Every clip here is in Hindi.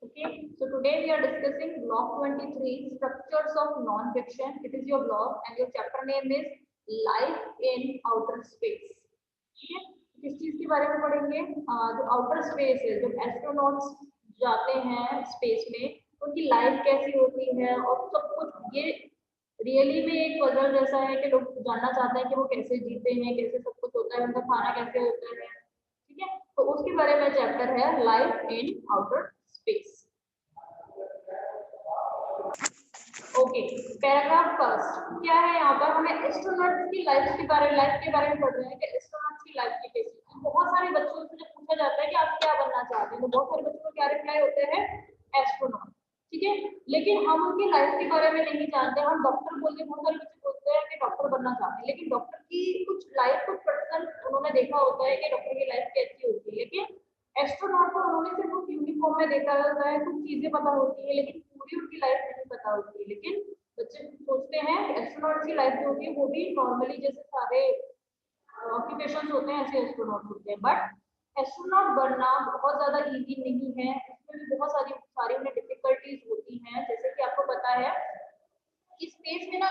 Okay, so today we are discussing block 23, structures of non-fiction. It is your block and your chapter name is Life in Outer Space. ठीक है, किस चीज के बारे में पढ़ेंगे? जो आउटर स्पेस है, जब एस्ट्रोनॉट्स जाते हैं स्पेस में, उनकी लाइफ कैसी होती है और सब कुछ। ये रियली में एक पजल जैसा है कि लोग जानना चाहते हैं कि वो कैसे जीते हैं, कैसे सब कुछ होता है, उनका खाना कैसे होता है। ठीक है, तो उसके बारे में चैप्टर है life in outer space. Okay, paragraph first क्या है? यहाँ पर हमें एस्ट्रोनॉट्स की लाइफ के बारे में पढ़ रहे हैं कि एस्ट्रोनॉट्स की लाइफ की कैसी है। बहुत सारे बच्चों से जब पूछा जाता है कि आप क्या बनना चाहते हैं, तो बहुत सारे बच्चों को क्या रिप्लाई होते हैं? एस्ट्रोनॉट। ठीक है, लेकिन हम उनकी लाइफ के बारे में नहीं जानते। हम डॉक्टर बोलते हैं, बहुत सारे बच्चे बोलते हैं कि डॉक्टर बनना चाहते हैं, लेकिन डॉक्टर की कुछ लाइफ, कुछ पर्सन उन्होंने देखा होता है कि डॉक्टर की लाइफ कैसी होती है, लेकिन एस्ट्रोनॉट को उन्होंने सिर्फ उस यूनिफॉर्म में देखा होता है, कुछ चीजें पता होती है, लेकिन पूरी उनकी लाइफ नहीं पता होती है। लेकिन बच्चे सोचते हैं एस्ट्रोनॉट की लाइफ जो होती है वो भी नॉर्मली जैसे सारे ऑक्यूपेशन होते हैं ऐसे एस्ट्रोनॉट होते हैं। बट एस्ट्रोनॉट बनना बहुत ज्यादा इजी नहीं है, इसमें भी बहुत सारी सारी उन्हें डिफिकल्टीज होती हैं। जैसे कि आपको पता है कि स्पेस में ना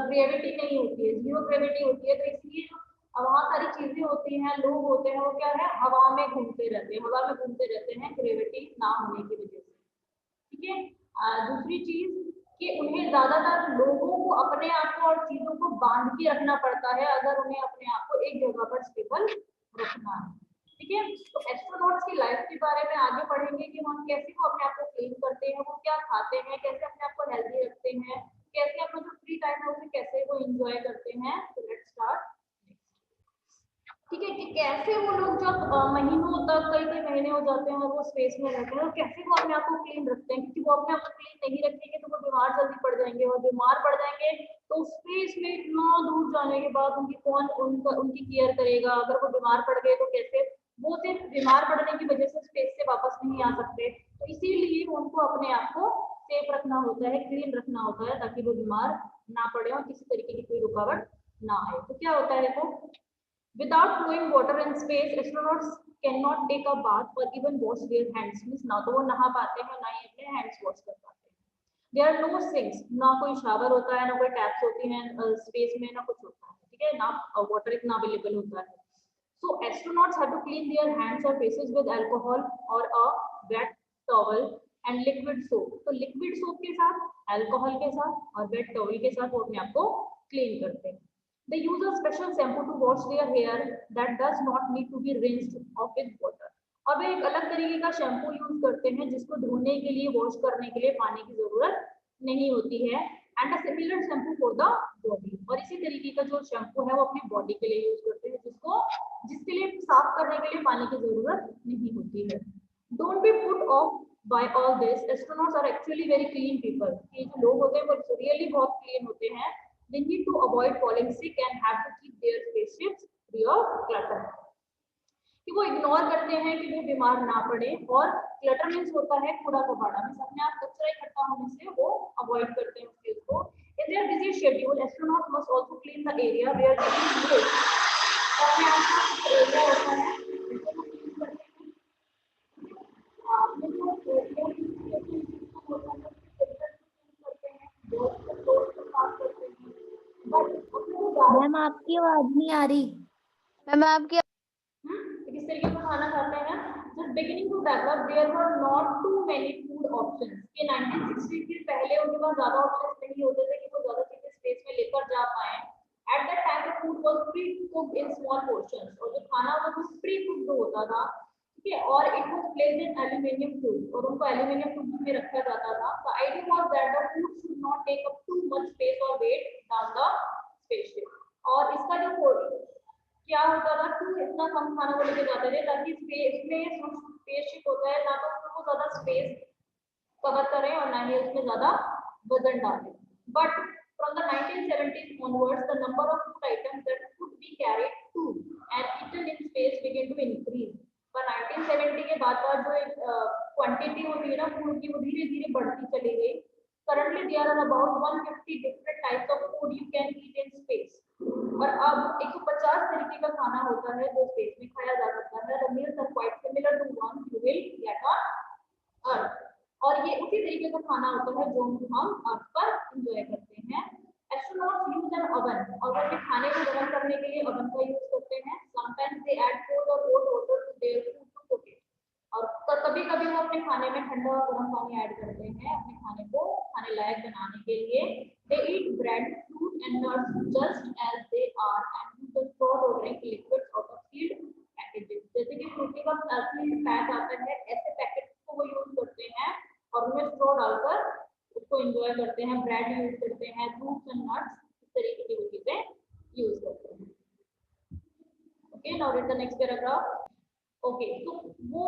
ग्रेविटी नहीं होती है, जीरो ग्रेविटी होती है, तो इसलिए वहाँ सारी चीजें होती हैं, लोग होते हैं, वो क्या है, हवा में घूमते रहते हैं, हवा में घूमते रहते हैं ग्रेविटी ना होने की वजह से। ठीक है, दूसरी चीज कि उन्हें ज्यादातर लोगों को अपने आप को और चीजों को बांध के रखना पड़ता है अगर उन्हें अपने आप को एक जगह पर स्टेबल रखना है। ठीक है, तो एस्ट्रोनॉट्स की लाइफ के बारे में आगे पढ़ेंगे कि हम कैसे वो अपने आप को क्लीन करते हैं, वो क्या खाते हैं, कैसे अपने आप को हेल्दी रखते हैं, कैसे अपना जो फ्री टाइम है उसे कैसे वो एंजॉय करते हैं। तो लेट्स स्टार्ट। ठीक है, कि कैसे वो लोग जब महीनों तक, कई कई महीने हो जाते हैं और वो स्पेस में रहते हैं, और कैसे वो अपने आप को क्लीन रखते हैं, क्योंकि वो अपने आप को क्लीन नहीं रखेंगे तो वो बीमार जल्दी पड़ जाएंगे, और बीमार पड़ जाएंगे तो स्पेस में इतना दूर जाने के बाद उनकी कौन उनकी केयर करेगा? अगर वो बीमार पड़ गए तो कैसे? वो सिर्फ बीमार पड़ने की वजह से स्पेस से वापस नहीं आ सकते, तो इसीलिए उनको अपने आप को सेफ रखना होता है, क्लीन रखना होता है, ताकि वो बीमार ना पड़े और किसी तरीके की कोई रुकावट ना आए। तो क्या होता है, देखो, without flowing water in space, astronauts cannot take a bath or even wash their hands. Means ना तो वो नहा पाते हैं, ना ही अपने hands wash कर पाते हैं। There are no sinks, ना कोई शावर होता है, ना कोई टैप्स होती हैं स्पेस में, ना कुछ होता है। ठीक है ना, वाटर इतना अवेलेबल होता है। So astronauts have to clean their hands or faces with alcohol or a wet towel and liquid soap. तो liquid soap के साथ, alcohol के साथ और wet towel के साथ वो अपने आप को clean करते हैं। They use a special shampoo to wash their hair that does not need to be rinsed off with water. अब एक अलग तरीके का शैम्पू यूज करते हैं जिसको धोने के लिए, वॉश करने के लिए पानी की जरूरत नहीं होती है। And a similar shampoo for the body, और इसी तरीके का जो शैम्पू है वो अपनी बॉडी के लिए यूज करते हैं, जिसके लिए साफ करने के लिए पानी की जरूरत नहीं होती है। Don't be put off by all this, astronauts are actually very clean people. ये जो लोग होते हैं वो रियली बहुत क्लीन होते हैं। They need to avoid falling sick and have to keep their spaceships free of clutter. कि वो इग्नोर करते हैं कि वो बीमार ना पड़े, और क्लटर मीन्स होता है कूड़ा कबाड़ा, मीन्स अपने आप कचरा इकट्ठा होने से वो अवॉइड करते हैं उस चीज को। In their busy schedule, astronauts must also clean the area where they live. अपने आसपास एरिया होता है जिसको वो क्लीन करते हैं। आपने जो एरिया होता है करते हैं, दोस्त को साफ करते हैं, बट अपने को ज्यादा मैम आपकी आवाज नहीं आ रही। मैम आपकी किस तरीके का खाना खाते हैं? Just beginning to develop there were not too many food options. कि 1960 के पहले उनके पास ज्यादा ऑप्शंस नहीं होते थे कि वो ज्यादा चीजें स्पेस में लेकर जा पाए। At that time the food was pre cooked in small portions, और जो खाना वो प्री कुक्ड होता था। ठीक है, और it was placed in aluminium tube, और उनको एल्यूमिनियम ट्यूब में रखा जाता था। The idea was that the food should not take up too much space और वेट डाउन द स्पेसशिप। और इसका जो क्या होता था कि इतना कम खाना वो लेके जाते थे ताकि स्पेस में स्पेसशिप होता है ना तो उसमें वो ज्यादा स्पेस कवर करें और ना ही उसमें ज्यादा वजन डालें। But from the 1970s onwards, the number of food items that could be carried to and eaten in space began to increase. पर 1970 के बाद जो क्वांटिटी होती है ना फूड की, वो धीरे धीरे बढ़ती चली गई। Currently there are about 150 different types of food you can eat in space. और अब 150 तरीके का खाना होता है जो स्पेस में खाया जा सकता है। The meals are quite similar to ones you will get on Earth. इसी तरीके का खाना होता है जो हम अर्थ पर एंजॉय करते हैं। एस्ट्रोनॉट्स यूज एन ओवन, और वो अपने खाने को गर्म करने के लिए ओवन का यूज करते हैं। समटाइम्स दे ऐड कोल्ड और hot water to their food to cook it, और कभी कभी वो अपने खाने में ठंडा और गर्म पानी ऐड करते हैं अपने खाने को खाने लायक बनाने के लिए। They eat bread, fruit and nuts just as they are and use the straw drink liquids out of sealed packages. जैसे कि फ्रूटी का असली पैक आता है, ऐसे पैकेट को वो यूज करते हैं और उनमें स्ट्रॉ डालकर उसको एंजॉय करते हैं। ब्रेड यूज करते हैं, फ्रूट्स एंड नट्स, इस तरीके की वो चीजें यूज करते हैं। Okay, now read the next paragraph. Okay, तो वो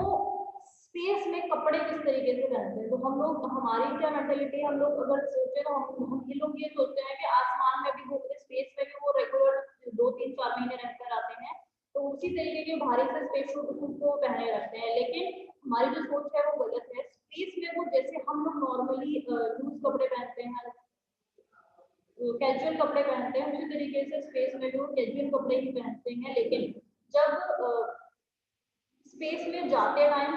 स्पेस में कपड़े किस तरीके से पहनते हैं। तो हम लोग, हमारी क्या मेंटेलिटी, हम लोग अगर सोचे तो हम ये लोग ये सोचते हैं कि आसमान में भी वो, स्पेस में भी वो रेगुलर 2-3-4 महीने रहकर आते हैं, तो उसी तरीके के भारी से स्पेस सूट को पहने रखते हैं। लेकिन हमारी जो सोच है वो गलत है। स्पेस में वो, जैसे हम लोग नॉर्मली लूज कपड़े पहनते हैं, कैजुअल कपड़े पहनते हैं, उसी तरीके से स्पेस में भी वो कैजुअल कपड़े ही पहनते हैं। लेकिन जब स्पेस में जाते टाइम,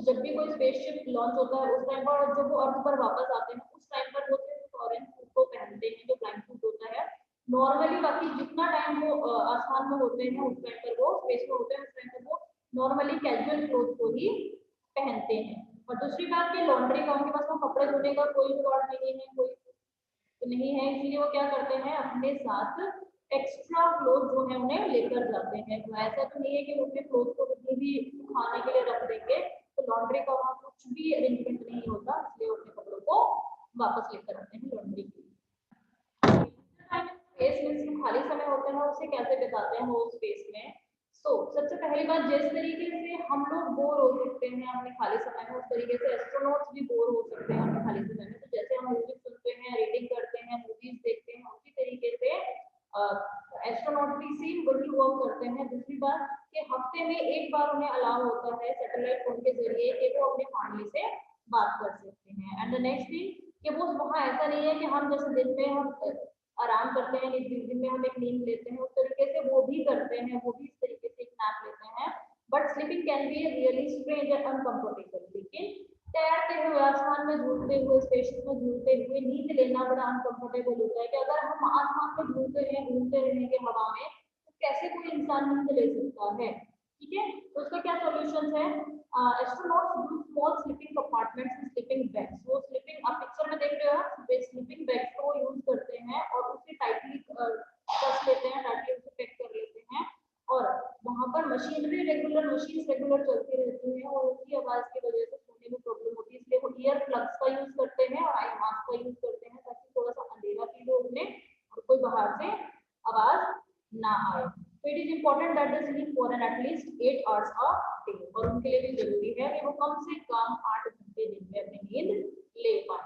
जब भी कोई स्पेसशिप लॉन्च होता है उस टाइम पर, जब वो अर्थ पर वापस आते हैं उस टाइम पर वो सिर्फ ऑरेंज सूट को पहनते हैं, जो ब्लैक सूट होता है नॉर्मली। बाकी जितना टाइम वो आसमान में होते हैं उस टाइम पर, वो स्पेस में होते हैं उस टाइम पर वो नॉर्मली कैजुअल क्लोथ को ही पहनते हैं। और दूसरी बात कि लॉन्ड्री का, उनके पास वो कपड़े धोने का कोई जुगाड़ नहीं है, कोई नहीं है, इसीलिए वो क्या करते हैं, अपने साथ एक्स्ट्रा क्लोथ जो है उन्हें लेकर जाते हैं। तो ऐसा तो नहीं है कि वो अपने क्लोथ को कितनी भी खाने के लिए रख देंगे, तो लॉन्ड्री का वहाँ कुछ भी अरेंजमेंट नहीं होता, इसलिए वो अपने कपड़ों को वापस लेकर आते हैं लॉन्ड्री के लिए। स्पेस में जो खाली समय होता है उसे कैसे बिताते हैं वो स्पेस में। सबसे पहली बात, जिस तरीके से हम लोग बोर हो सकते हैं अपने खाली समय में, उस तरीके से एस्ट्रोनॉट्स भी बोर हो सकते हैं अपने खाली समय में। तो जैसे हम म्यूजिक सुनते हैं, रीडिंग करते हैं, मूवीज देखते हैं, उसी तरीके से एस्ट्रोनॉट भी सेम वही वर्क करते हैं। दूसरी बात कि हफ्ते में एक बार उन्हें अलाउ होता है सैटेलाइट फोन के जरिए कि वो अपने फैमिली से बात कर सकते हैं। एंड द नेक्स्ट थिंग कि वो वहाँ ऐसा नहीं है कि हम जैसे दिन में हम आराम करते हैं, दिन में हम एक नींद लेते हैं, उस तरीके से वो भी करते हैं, वो भी इस तरीके से एक नैप लेते हैं। But sleeping can be really strange and uncomfortable. लेकिन तैरते हुए, आसमान में झूलते हुए, स्पेस में झूलते हुए नींद लेना बड़ा अनकंफर्टेबल होता है कि अगर हम आसमान में झूलते हैं, घूमते रहेंगे हवा में, तो कैसे कोई इंसान नींद ले सकता है। ठीक है, तो उसका क्या सॉल्यूशन है। Astronauts use small sleeping compartments and sleeping bags. वो स्लीपिंग, आप पिक्चर में देख रहे हो, स्लीपिंग बैग्स को यूज करते हैं और उसे टाइटली कस लेते हैं, टाइटली उसे पैक कर लेते हैं। और वहां पर मशीनरी रेगुलर चलती रहती है और उसकी आवाज की वजह से सोने में प्रॉब्लम होती है, इसलिए वो ईयर प्लग्स का यूज करते हैं और आई मास्क का यूज करते हैं, ताकि थोड़ा सा अंधेरा फील हो उन्हें और कोई बाहर से आवाज ना आए। तो it is important that they sleep for at least 8 hours a day, और उनके लिए भी जरूरी है कि वो कम से कम 8 घंटे दिन में अपनी नींद ले पाए।